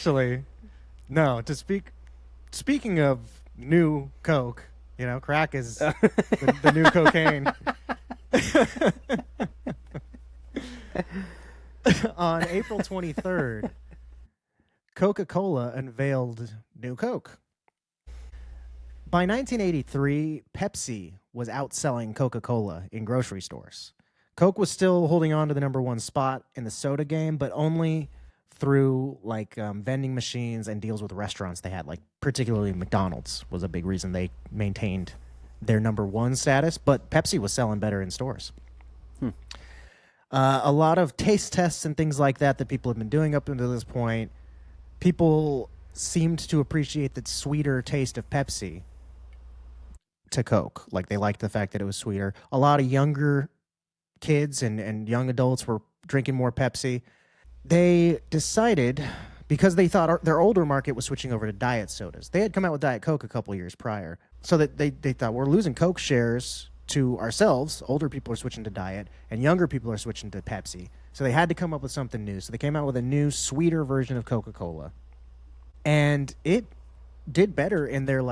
actually, no. Speaking of new Coke, crack is the new cocaine. On April 23rd, Coca-Cola unveiled new Coke. By 1983, Pepsi was outselling Coca-Cola in grocery stores. Coke was still holding on to the number one spot in the soda game, but only through vending machines and deals with restaurants they had. Like particularly McDonald's was a big reason they maintained their number one status, but Pepsi was selling better in stores. A lot of taste tests and things like that people have been doing up until this point, people seemed to appreciate the sweeter taste of Pepsi to Coke. Like they liked the fact that it was sweeter. A lot of younger kids and young adults were drinking more Pepsi. They decided, because they thought their older market was switching over to diet sodas. They had come out with Diet Coke a couple years prior. So that they thought, we're losing Coke shares to ourselves. Older people are switching to diet, and younger people are switching to Pepsi. So they had to come up with something new. So they came out with a new, sweeter version of Coca-Cola. And it did better in their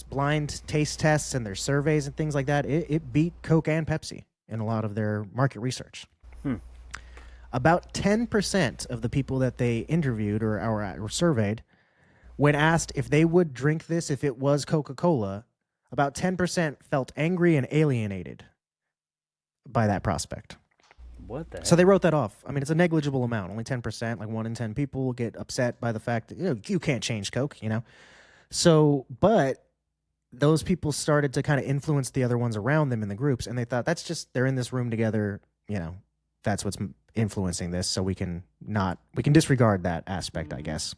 blind taste tests and their surveys and things like that. It beat Coke and Pepsi in a lot of their market research. About 10% of the people that they interviewed or surveyed, when asked if they would drink this if it was Coca-Cola, about 10% felt angry and alienated by that prospect. What the heck? So they wrote that off. I mean, it's a negligible amount. Only 10%, like 1 in 10 people will get upset by the fact that you can't change Coke, So, but those people started to kind of influence the other ones around them in the groups, and they thought they're in this room together, that's what's influencing this, so we can disregard that aspect, I guess.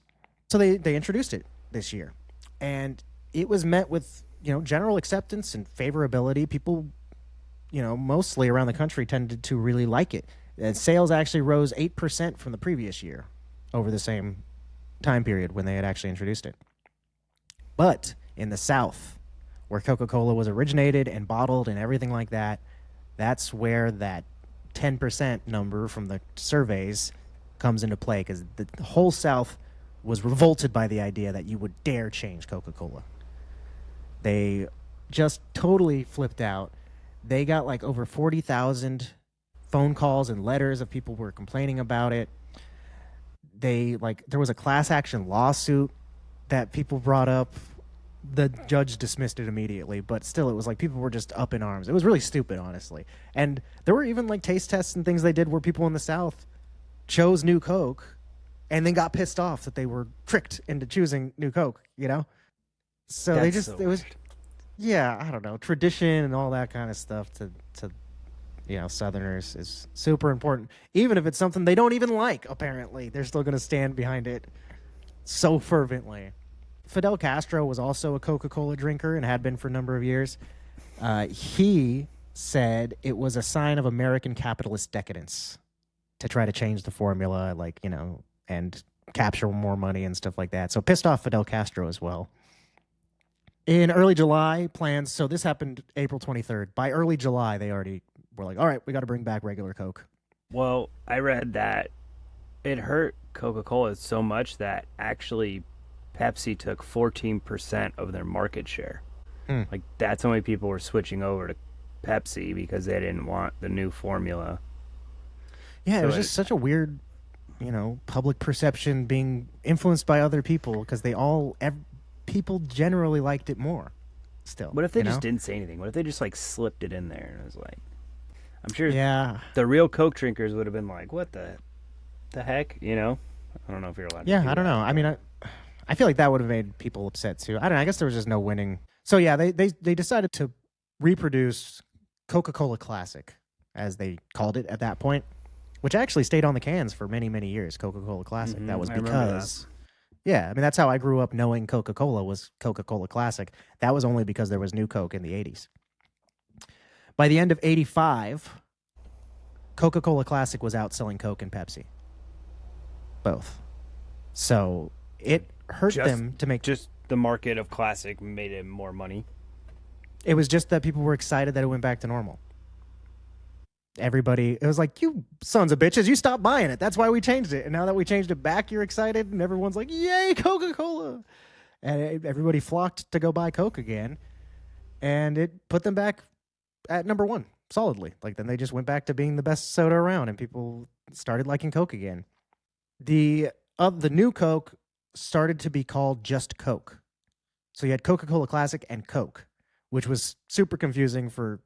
So they introduced it this year, and it was met with general acceptance and favorability. People, mostly around the country tended to really like it. And sales actually rose 8% from the previous year over the same time period when they had actually introduced it. But in the South, where Coca-Cola was originated and bottled and everything like that, that's where that 10% number from the surveys comes into play, because the whole South was revolted by the idea that you would dare change Coca-Cola. They just totally flipped out. They got over 40,000 phone calls and letters of people who were complaining about it. There was a class action lawsuit that people brought up. The judge dismissed it immediately, but still it was people were just up in arms. It was really stupid, honestly. And there were even taste tests and things they did where people in the South chose New Coke and then got pissed off that they were tricked into choosing New Coke, So That's it was, yeah, I don't know, tradition and all that kind of stuff to Southerners is super important. Even if it's something they don't even like, apparently, they're still going to stand behind it so fervently. Fidel Castro was also a Coca-Cola drinker and had been for a number of years. He said it was a sign of American capitalist decadence to try to change the formula, and capture more money and stuff like that. So pissed off Fidel Castro as well. In early July, so this happened April 23rd. By early July, they already were all right, we got to bring back regular Coke. Well, I read that it hurt Coca-Cola so much that actually Pepsi took 14% of their market share. That's how many people were switching over to Pepsi because they didn't want the new formula. Yeah, so it was just such a weird, public perception being influenced by other people, because people generally liked it more still. What if they just didn't say anything? What if they just slipped it in there and it was I'm sure the real Coke drinkers would have been like, what the heck? I don't know if you're allowed to do I don't know. I mean, I feel like that would have made people upset too. I don't know. I guess there was just no winning. So yeah, they decided to reproduce Coca-Cola Classic, as they called it at that point, which actually stayed on the cans for many, many years. Coca-Cola Classic. Mm-hmm. That was I remember that. Yeah, I mean, that's how I grew up knowing Coca-Cola was Coca-Cola Classic. That was only because there was New Coke in the 80s. By the end of 85, Coca-Cola Classic was outselling Coke and Pepsi. Both. So it hurt them to make... Just the market of Classic made it more money. It was just that people were excited that it went back to normal. Everybody, it was like, you sons of bitches, you stopped buying it. That's why we changed it. And now that we changed it back, you're excited, and everyone's like, yay, Coca-Cola. And everybody flocked to go buy Coke again. And it put them back at number one solidly. Like, then they just went back to being the best soda around, and people started liking Coke again. The new Coke started to be called just Coke. So you had Coca-Cola Classic and Coke, which was super confusing for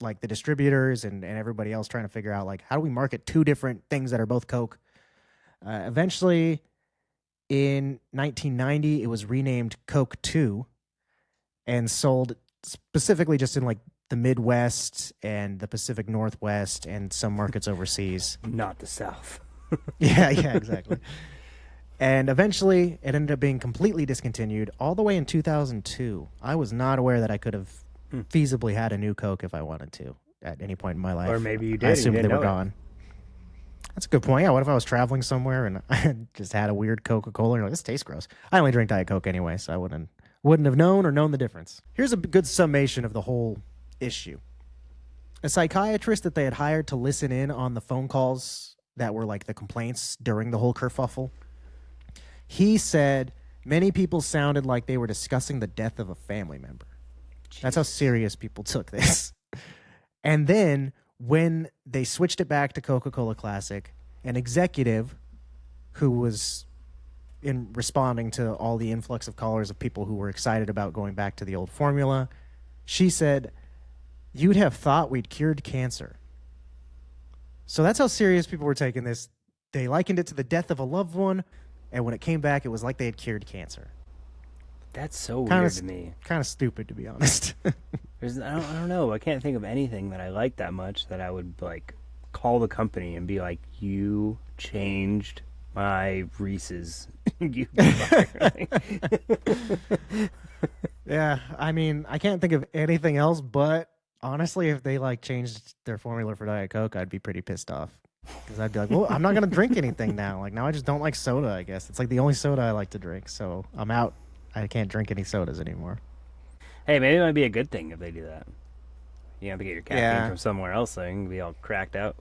like the distributors and everybody else trying to figure out like how do we market two different things that are both Coke. Eventually, in 1990, it was renamed Coke 2 and sold specifically just in like the Midwest and the Pacific Northwest and some markets overseas. Not the South. Yeah, exactly. And eventually, it ended up being completely discontinued all the way in 2002. I was not aware that I could have feasibly had a new Coke if I wanted to at any point in my life. Or maybe you did. I assumed you they didn't were know it. gone. That's a good point. Yeah, what if I was traveling somewhere and I just had a weird Coca-Cola and you're like, this tastes gross. I only drink Diet Coke anyway, so I wouldn't have known or known the difference. Here's a good summation of the whole issue. A psychiatrist that they had hired to listen in on the phone calls that were like the complaints during the whole kerfuffle, he said many people sounded like they were discussing the death of a family member. That's how serious people took this. And then when they switched it back to Coca-Cola Classic, an executive who was in responding to all the influx of callers of people who were excited about going back to the old formula, she said, "You'd have thought we'd cured cancer." So that's how serious people were taking this. They likened it to the death of a loved one, and when it came back, it was like they had cured cancer. That's so Kinda weird to me. Kind of stupid, to be honest. I don't know. I can't think of anything that I like that much that I would like call the company and be like, "You changed my Reese's." You Yeah, I mean, I can't think of anything else, but honestly, if they like changed their formula for Diet Coke, I'd be pretty pissed off. Because I'd be like, well, I'm not going to drink anything now. Like, now I just don't like soda, I guess. It's like the only soda I like to drink, so I'm out. I can't drink any sodas anymore. Hey, maybe it might be a good thing if they do that. You have to get your caffeine Yeah. from somewhere else, so you can be all cracked out